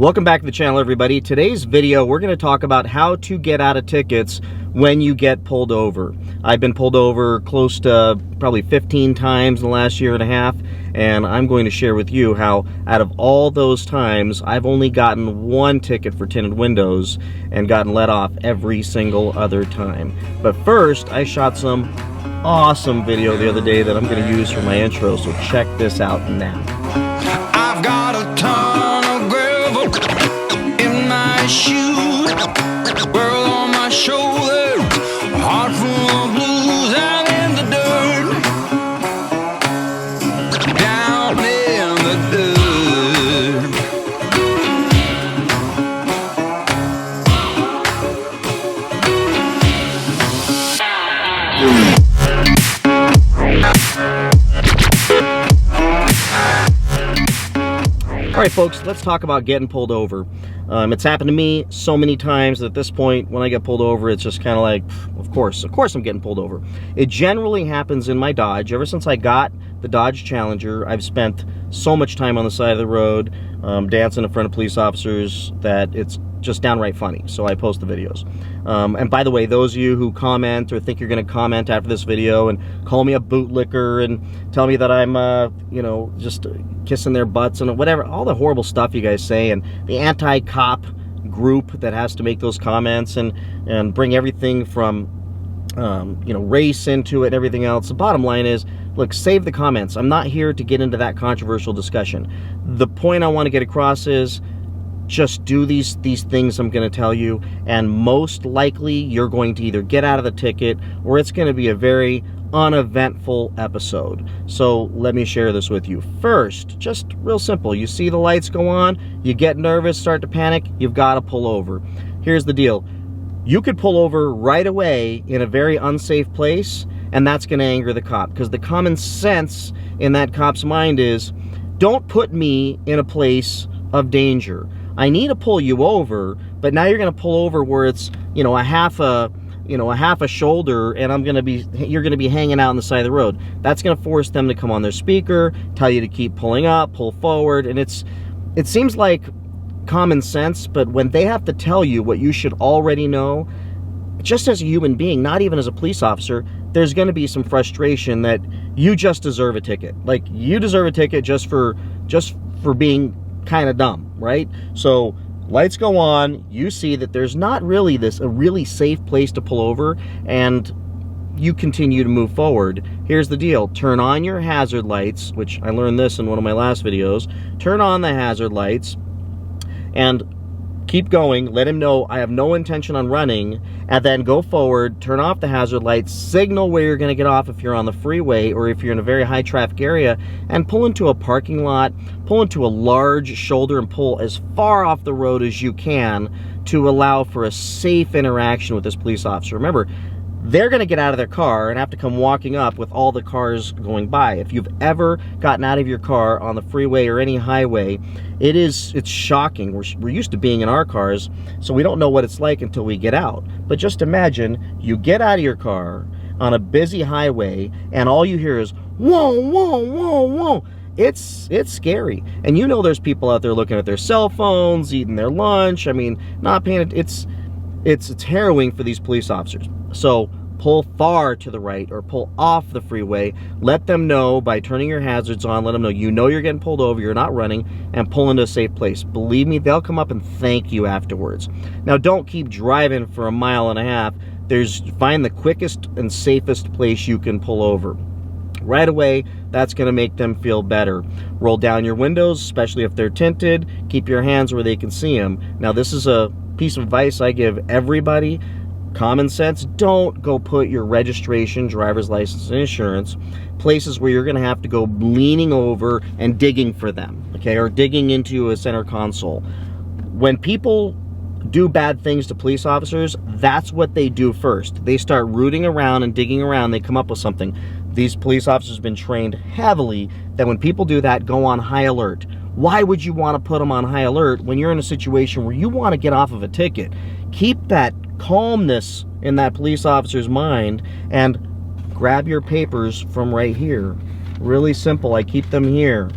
Welcome back to the channel, everybody. Today's video, we're going to talk about how to get out of tickets when you get pulled over. I've been pulled over close to probably 15 times in the last year and a half, and I'm going to share with you how out of all those times, I've only gotten one ticket for tinted windows and gotten let off every single other time. But first, I shot some awesome video the other day that I'm going to use for my intro, so check this out now. I've got a ton of gravel in my shoes, world on my shoulder, heart full of blues, and in the dirt, down in the dirt. All right, folks, let's talk about getting pulled over. It's happened to me so many times that at this point, when I get pulled over, it's just kind of like, of course I'm getting pulled over. It generally happens in my Dodge. Ever since I got the Dodge Challenger, I've spent so much time on the side of the road dancing in front of police officers that it's just downright funny. So I post the videos. And by the way, those of you who comment or think you're going to comment after this video and call me a bootlicker and tell me that I'm, you know, just kissing their butts and whatever, all the horrible stuff you guys say, and the anti-cop group that has to make those comments and bring everything from, you know, race into it and everything else. The bottom line is, look, save the comments. I'm not here to get into that controversial discussion. The point I want to get across is, just do these things I'm going to tell you, and most likely you're going to either get out of the ticket or it's going to be a very uneventful episode. So let me share this with you. First, just real simple. You see the lights go on, you get nervous, start to panic, you've got to pull over. Here's the deal. You could pull over right away in a very unsafe place, and that's going to anger the cop, because the common sense in that cop's mind is, don't put me in a place of danger. I need to pull you over, but now you're going to pull over where it's, you know, a half a shoulder, and you're going to be hanging out on the side of the road. That's going to force them to come on their speaker, tell you to keep pulling up, pull forward, and it seems like common sense, but when they have to tell you what you should already know, just as a human being, not even as a police officer, there's going to be some frustration that you just deserve a ticket. Like, you deserve a ticket just for being kind of dumb, right? So lights go on, you see that there's not really a really safe place to pull over, and you continue to move forward. Here's the deal. Turn on your hazard lights, which I learned this in one of my last videos. Turn on the hazard lights and keep going. Let him know I have no intention on running, and then go forward, turn off the hazard lights, signal where you're going to get off if you're on the freeway or if you're in a very high traffic area, and pull into a parking lot, pull into a large shoulder, and pull as far off the road as you can to allow for a safe interaction with this police officer. Remember, they're going to get out of their car and have to come walking up with all the cars going by. If you've ever gotten out of your car on the freeway or any highway, it's shocking. We're used to being in our cars, so we don't know what it's like until we get out. But just imagine you get out of your car on a busy highway and all you hear is whoa, whoa, whoa, whoa. It's scary. And you know there's people out there looking at their cell phones, eating their lunch. I mean, not paying it. It's harrowing for these police officers. So pull far to the right or pull off the freeway. Let them know by turning your hazards on. Let them know you know you're getting pulled over, you're not running, and pull into a safe place. Believe me, they'll come up and thank you afterwards. Now, don't keep driving for a mile and a half. Find the quickest and safest place you can pull over. Right away, that's going to make them feel better. Roll down your windows, especially if they're tinted. Keep your hands where they can see them. Now, this is a piece of advice I give everybody. Common sense, don't go put your registration, driver's license, and insurance places where you're going to have to go leaning over and digging for them, okay, or digging into a center console. When people do bad things to police officers, that's what they do first. They start rooting around and digging around, they come up with something. These police officers have been trained heavily that when people do that, go on high alert. Why would you want to put them on high alert when you're in a situation where you want to get off of a ticket? Keep that calmness in that police officer's mind and grab your papers from right here. Really simple. I keep them here.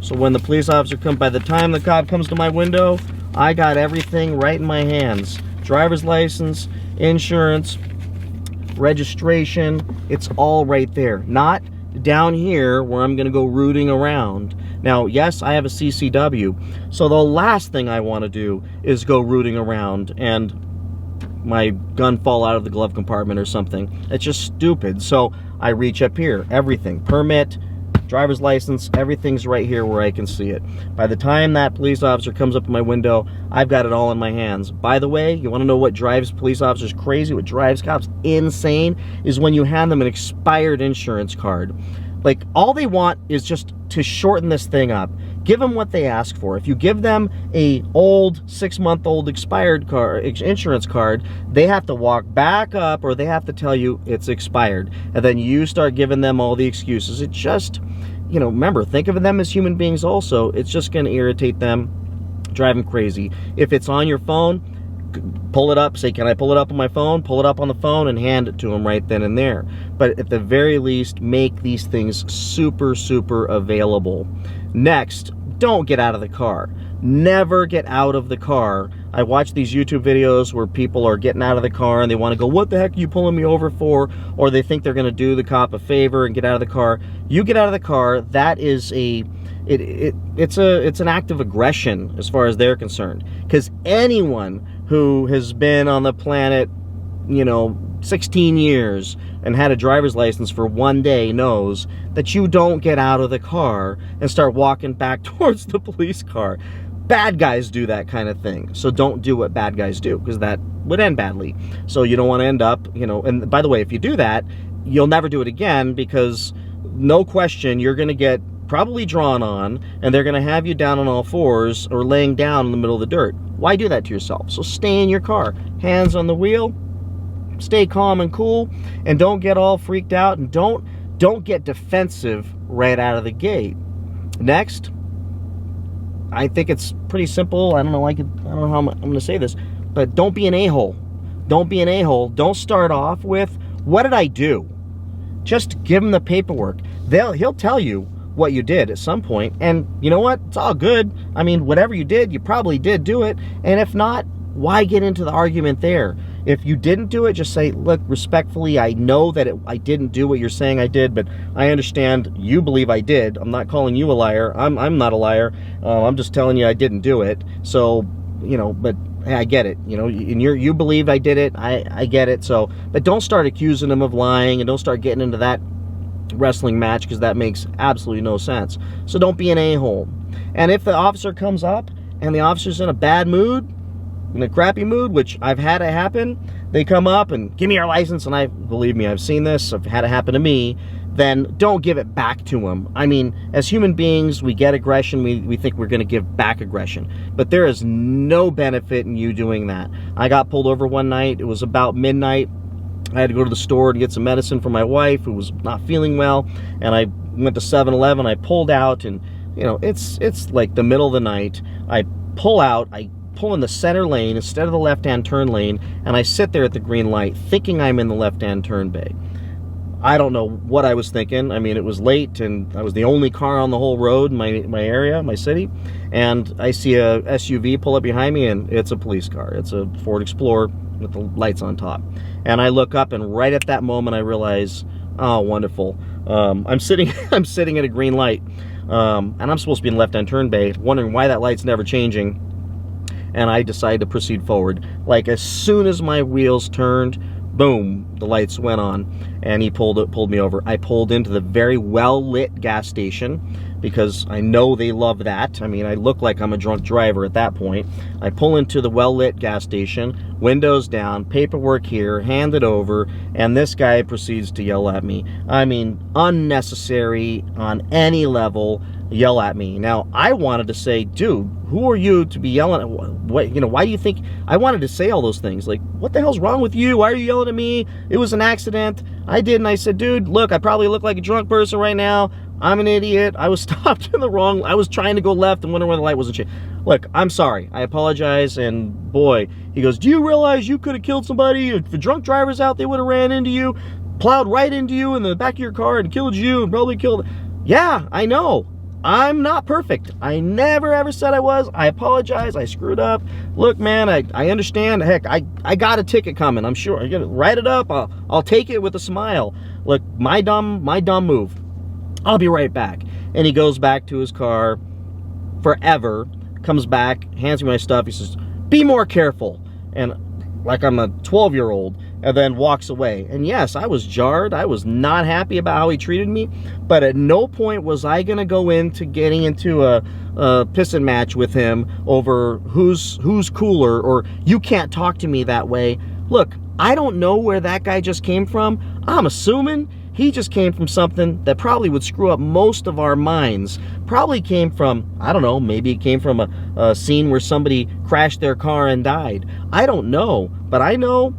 So when the police officer comes, by the time the cop comes to my window, I got everything right in my hands. Driver's license, insurance, registration, it's all right there. Not down here where I'm gonna go rooting around. Now, yes, I have a CCW, so the last thing I want to do is go rooting around and my gun fall out of the glove compartment or something. It's just stupid. So I reach up here, everything, permit, driver's license, everything's right here where I can see it. By the time that police officer comes up to my window, I've got it all in my hands. By the way, you want to know what drives police officers crazy, what drives cops insane, is when you hand them an expired insurance card. Like, all they want is just to shorten this thing up. Give them what they ask for. If you give them a old 6-month-old expired insurance card, they have to walk back up or they have to tell you it's expired. And then you start giving them all the excuses. It just, you know, remember, think of them as human beings also. It's just going to irritate them, drive them crazy. If it's on your phone, pull it up, say, can I pull it up on my phone? Pull it up on the phone and hand it to them right then and there. But at the very least, make these things super, super available. Next, don't get out of the car. Never get out of the car. I watch these YouTube videos where people are getting out of the car and they want to go, what the heck are you pulling me over for? Or they think they're going to do the cop a favor and get out of the car. You get out of the car, that is it's an act of aggression as far as they're concerned. Because anyone who has been on the planet, you know, 16 years and had a driver's license for one day knows that you don't get out of the car and start walking back towards the police car. Bad guys do that kind of thing. So don't do what bad guys do, because that would end badly. So you don't want to end up, you know, and by the way, if you do that, you'll never do it again, because no question, you're going to get probably drawn on, and they're going to have you down on all fours or laying down in the middle of the dirt. Why do that to yourself? So stay in your car, hands on the wheel, stay calm and cool, and don't get all freaked out, and don't get defensive right out of the gate. Next, I think it's pretty simple. I don't know how I'm going to say this, but don't be an a-hole. Don't be an a-hole. Don't start off with, what did I do? Just give him the paperwork. He'll tell you what you did at some point, and you know what? It's all good. I mean, whatever you did, you probably did do it, and if not, why get into the argument there? If you didn't do it, just say, look, respectfully, I know that I didn't do what you're saying I did, but I understand you believe I did. I'm not calling you a liar. I'm not a liar. I'm just telling you I didn't do it. So, you know, but hey, I get it. You know, and you believed I did it. I get it. So, but don't start accusing them of lying, and don't start getting into that wrestling match, because that makes absolutely no sense. So don't be an a-hole. And if the officer comes up and the officer's in a bad mood, in a crappy mood, which I've had it happen, they come up and give me your license, and believe me, I've seen this, I've had it happen to me, then don't give it back to them. I mean, as human beings, we get aggression, we think we're going to give back aggression, but there is no benefit in you doing that. I got pulled over one night, it was about midnight, I had to go to the store to get some medicine for my wife who was not feeling well, and I went to 7-Eleven, I pulled out, and you know, it's like the middle of the night. I pull out, I pull in the center lane instead of the left-hand turn lane, and I sit there at the green light thinking I'm in the left-hand turn bay. I don't know what I was thinking. I mean, it was late, and I was the only car on the whole road in my area, my city, and I see a SUV pull up behind me, and it's a police car. It's a Ford Explorer with the lights on top. And I look up, and right at that moment I realize, oh, wonderful. I'm sitting at a green light, and I'm supposed to be in the left-hand turn bay, wondering why that light's never changing. And I decided to proceed forward. Like, as soon as my wheels turned, boom, the lights went on, and he pulled me over. I pulled into the very well-lit gas station, because I know they love that. I mean, I look like I'm a drunk driver at that point. I pull into the well-lit gas station, windows down, paperwork here, hand it over, and this guy proceeds to yell at me. I mean, unnecessary on any level, yell at me. Now, I wanted to say, dude, who are you to be yelling at? What, you know, why do you think? I wanted to say all those things, like, what the hell's wrong with you? Why are you yelling at me? It was an accident. I did, and I said, dude, look, I probably look like a drunk person right now. I'm an idiot. I was stopped in the wrong. I was trying to go left and wondering why the light wasn't changing. Look, I'm sorry. I apologize. And boy, he goes, do you realize you could have killed somebody? If the drunk drivers out, they would have ran into you, plowed right into you in the back of your car and killed you and probably killed. Yeah, I know. I'm not perfect. I never ever said I was. I apologize. I screwed up. Look, man, I understand. Heck, I got a ticket coming. I'm sure. I'm gonna write it up. I'll take it with a smile. Look, my dumb move. I'll be right back. And he goes back to his car forever, comes back, hands me my stuff. He says, be more careful. And like I'm a 12-year-old, and then walks away. And yes, I was jarred. I was not happy about how he treated me, but at no point was I going to go into getting into a pissing match with him over who's cooler, or you can't talk to me that way. Look, I don't know where that guy just came from. I'm assuming he just came from something that probably would screw up most of our minds. Probably came from, I don't know, maybe it came from a scene where somebody crashed their car and died. I don't know, but I know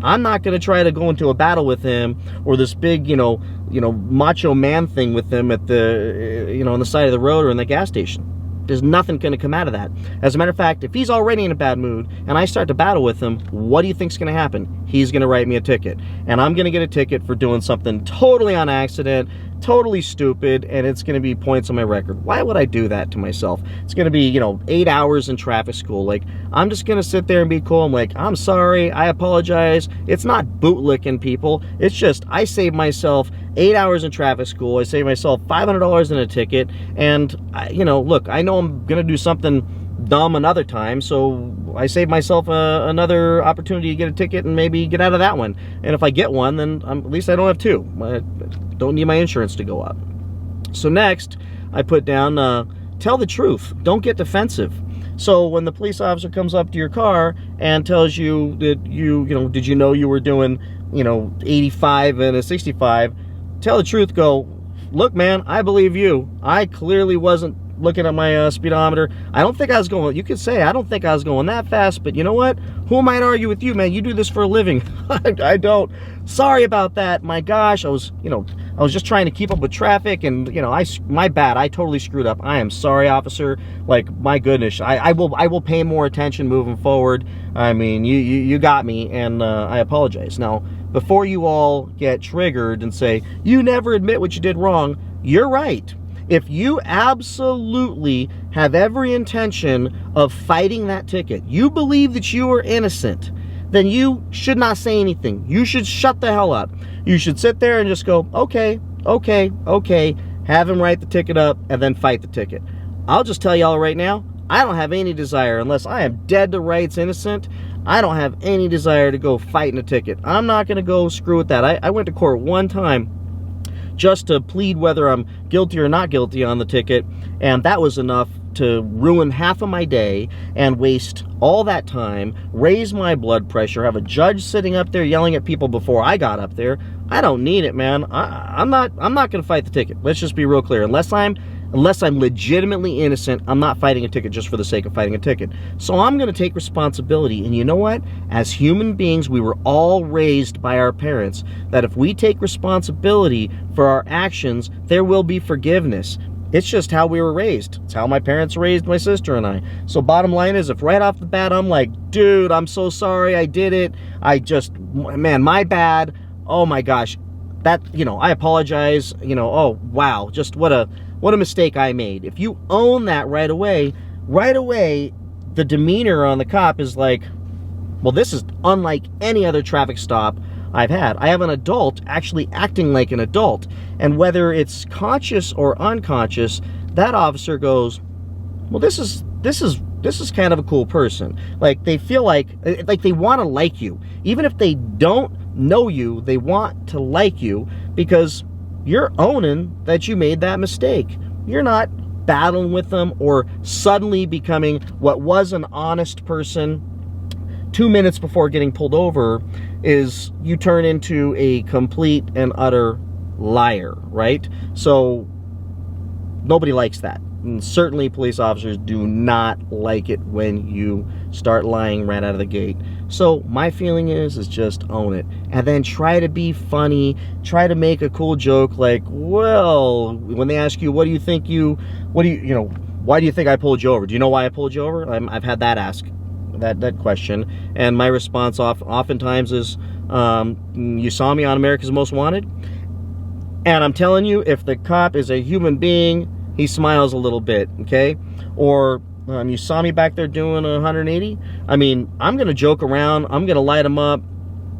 I'm not going to try to go into a battle with him, or this big, macho man thing with him at the, on the side of the road or in the gas station. There's nothing going to come out of that. As a matter of fact, if he's already in a bad mood and I start to battle with him, what do you think's going to happen? He's going to write me a ticket. And I'm going to get a ticket for doing something totally on accident, totally stupid, and it's going to be points on my record. Why would I do that to myself? It's going to be, 8 hours in traffic school. Like, I'm just going to sit there and be cool. I'm like, I'm sorry, I apologize. It's not bootlicking people. It's just, I saved myself 8 hours in traffic school. I saved myself $500 in a ticket. And, look, I know I'm going to do something dumb another time, so I saved myself another opportunity to get a ticket and maybe get out of that one. And if I get one, then at least I don't have two. I don't need my insurance to go up. So next, I put down, tell the truth. Don't get defensive. So when the police officer comes up to your car and tells you that did you know you were doing, 85 and a 65, tell the truth. Go, look, man, I believe you. I clearly wasn't looking at my speedometer. I don't think I was going, you could say, I don't think I was going that fast, but you know what? Who am I to argue with you, man? You do this for a living. I don't. Sorry about that. My gosh, I was just trying to keep up with traffic, and, my bad. I totally screwed up. I am sorry, officer. Like, my goodness, I will pay more attention moving forward. I mean, you got me, and I apologize. Now, before you all get triggered and say, you never admit what you did wrong, you're right. If you absolutely have every intention of fighting that ticket, you believe that you are innocent, then you should not say anything. You should shut the hell up. You should sit there and just go, okay, have him write the ticket up and then fight the ticket. I'll just tell y'all right now, I don't have any desire, unless I am dead to rights innocent, I don't have any desire to go fight in a ticket. I'm not going to go screw with that. I went to court one time just to plead whether I'm guilty or not guilty on the ticket, and that was enough to ruin half of my day and waste all that time, raise my blood pressure, have a judge sitting up there yelling at people before I got up there. I don't need it, man. I'm not going to fight the ticket. Let's just be real clear. Unless I'm legitimately innocent, I'm not fighting a ticket just for the sake of fighting a ticket. So I'm going to take responsibility. And you know what? As human beings, we were all raised by our parents that if we take responsibility for our actions, there will be forgiveness. It's just how we were raised. It's how my parents raised my sister and I. So bottom line is, if right off the bat I'm like, dude, I'm so sorry, I did it. Man, my bad. Oh my gosh. That, I apologize. Oh wow, just what a mistake I made. If you own that right away, the demeanor on the cop is like, well, this is unlike any other traffic stop I've had. I have an adult actually acting like an adult. And whether it's conscious or unconscious, that officer goes, well, this is kind of a cool person. Like, they feel like they want to like you. Even if they don't know you, they want to like you because you're owning that you made that mistake. You're not battling with them or suddenly becoming what was an honest person 2 minutes before getting pulled over. Is you turn into a complete and utter liar, right? So nobody likes that. And certainly police officers do not like it when you start lying right out of the gate. So my feeling is just own it. And then try to be funny, try to make a cool joke like, well, when they ask you, why do you think I pulled you over? Do you know why I pulled you over? I've had that asked. That question, and my response oftentimes is, you saw me on America's Most Wanted, and I'm telling you, if the cop is a human being, he smiles a little bit, okay? Or you saw me back there doing 180. I mean, I'm going to joke around. I'm going to light them up.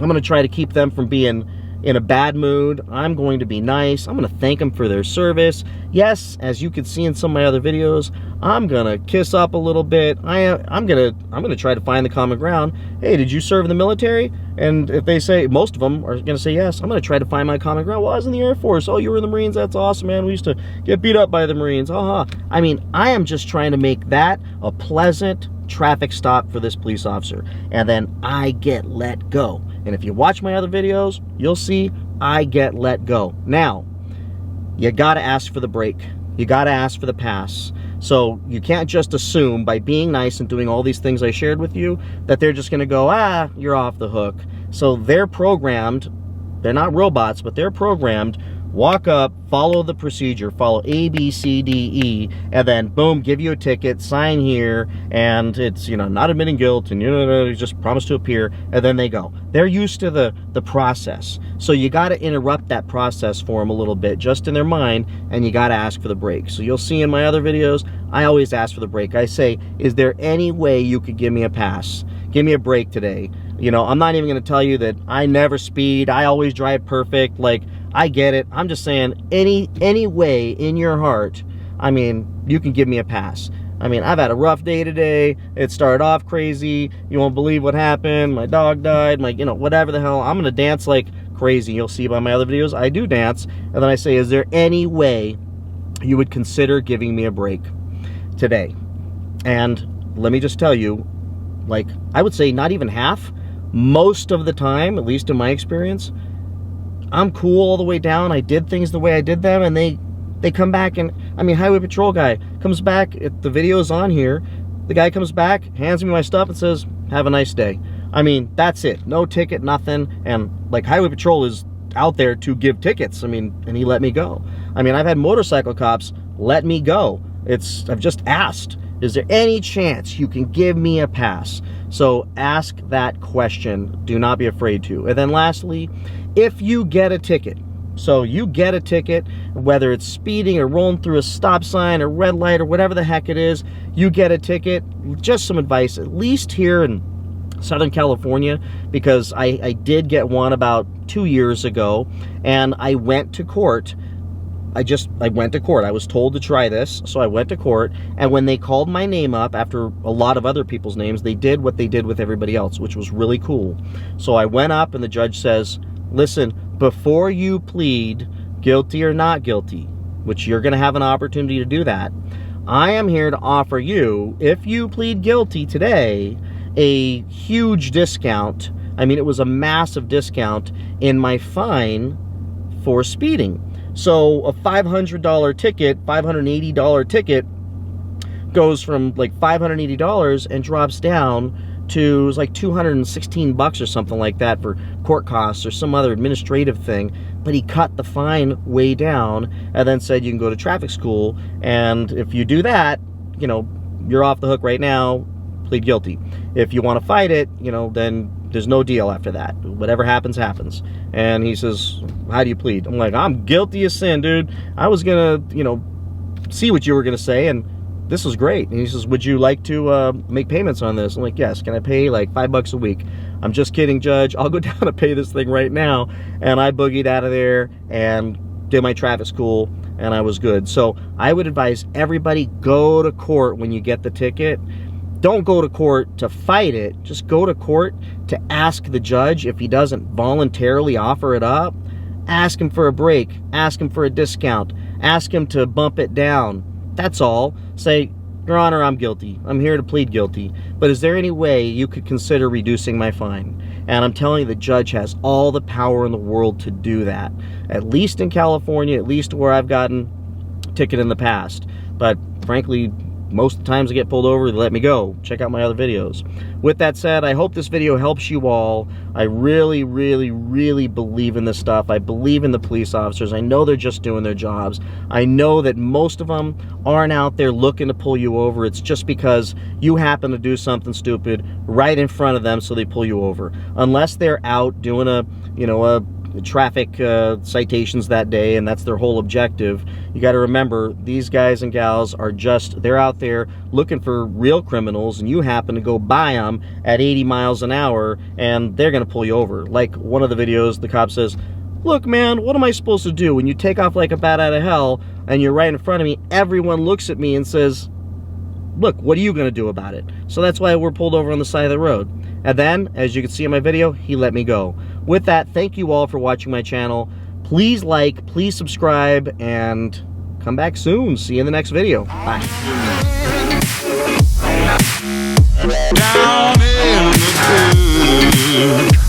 I'm going to try to keep them from being in a bad mood. I'm going to be nice. I'm going to thank them for their service. Yes, as you can see in some of my other videos, I'm going to kiss up a little bit. I'm going to try to find the common ground. Hey, did you serve in the military? And if they say, most of them are going to say yes, I'm going to try to find my common ground. Well, I was in the Air Force. Oh, you were in the Marines? That's awesome, man. We used to get beat up by the Marines. I mean, I am just trying to make that a pleasant traffic stop for this police officer. And then I get let go. And if you watch my other videos, you'll see I get let go. Now, you got to ask for the break. You got to ask for the pass. So you can't just assume by being nice and doing all these things I shared with you that they're just going to go, you're off the hook. So they're programmed. They're not robots, but they're programmed. Walk up, follow the procedure, follow A, B, C, D, E, and then boom, give you a ticket, sign here, and it's, not admitting guilt, and you just promise to appear, and then they go. They're used to the process. So you got to interrupt that process for them a little bit, just in their mind, and you got to ask for the break. So you'll see in my other videos, I always ask for the break. I say, is there any way you could give me a pass? Give me a break today. I'm not even going to tell you that I never speed, I always drive perfect, like, I get it. I'm just saying, any way in your heart, I mean, you can give me a pass. I mean, I've had a rough day today. It started off crazy. You won't believe what happened. My dog died. Whatever the hell. I'm going to dance like crazy. You'll see by my other videos, I do dance. And then I say, is there any way you would consider giving me a break today? And let me just tell you, I would say not even half. Most of the time, at least in my experience, I'm cool all the way down. I did things the way I did them, and they come back, and highway patrol guy comes back. The video's on here. The guy comes back, hands me my stuff, and says, "Have a nice day." I mean, that's it. No ticket, nothing. And highway patrol is out there to give tickets. And he let me go. I've had motorcycle cops let me go. I've just asked, is there any chance you can give me a pass? So ask that question. Do not be afraid to. And then lastly, if you get a ticket, so you get a ticket, whether it's speeding or rolling through a stop sign or red light or whatever the heck it is, you get a ticket, just some advice, at least here in Southern California, because I did get one about 2 years ago, and I went to court. I went to court. I was told to try this, so I went to court, and when they called my name up after a lot of other people's names, they did what they did with everybody else, which was really cool. So I went up, and the judge says, listen, before you plead guilty or not guilty, which you're going to have an opportunity to do that, I am here to offer you, if you plead guilty today, a huge discount. It was a massive discount in my fine for speeding. So a $500 ticket, $580 ticket goes from $580 and drops down to, it was $216 or something like that for court costs or some other administrative thing. But he cut the fine way down and then said you can go to traffic school, and if you do that, you're off the hook right now, plead guilty. If you want to fight it, then there's no deal after that. Whatever happens, happens. And he says, how do you plead? I'm like, I'm guilty of sin, dude. I was gonna, see what you were gonna say, and this was great. And he says, would you like to make payments on this? I'm like, yes. Can I pay $5 a week? I'm just kidding, Judge. I'll go down and pay this thing right now. And I boogied out of there and did my traffic school, and I was good. So I would advise everybody, go to court when you get the ticket. Don't go to court to fight it. Just go to court to ask the judge if he doesn't voluntarily offer it up. Ask him for a break. Ask him for a discount. Ask him to bump it down. That's all. Say, Your Honor, I'm guilty. I'm here to plead guilty. But is there any way you could consider reducing my fine? And I'm telling you, the judge has all the power in the world to do that. At least in California, at least where I've gotten a ticket in the past. But frankly, most of the times I get pulled over, they let me go. Check out my other videos. With that said, I hope this video helps you all. I really, really, really believe in this stuff. I believe in the police officers. I know they're just doing their jobs. I know that most of them aren't out there looking to pull you over. It's just because you happen to do something stupid right in front of them, so they pull you over. Unless they're out doing a traffic citations that day, and that's their whole objective. You got to remember, these guys and gals are they're out there looking for real criminals, and you happen to go by them at 80 miles an hour, and they're going to pull you over. Like one of the videos, the cop says, "Look, man, what am I supposed to do? When you take off like a bat out of hell and you're right in front of me, everyone looks at me and says, look, what are you going to do about it?" So that's why we're pulled over on the side of the road. And then, as you can see in my video, he let me go. With that, thank you all for watching my channel. Please like, please subscribe, and come back soon. See you in the next video. Bye. Down in the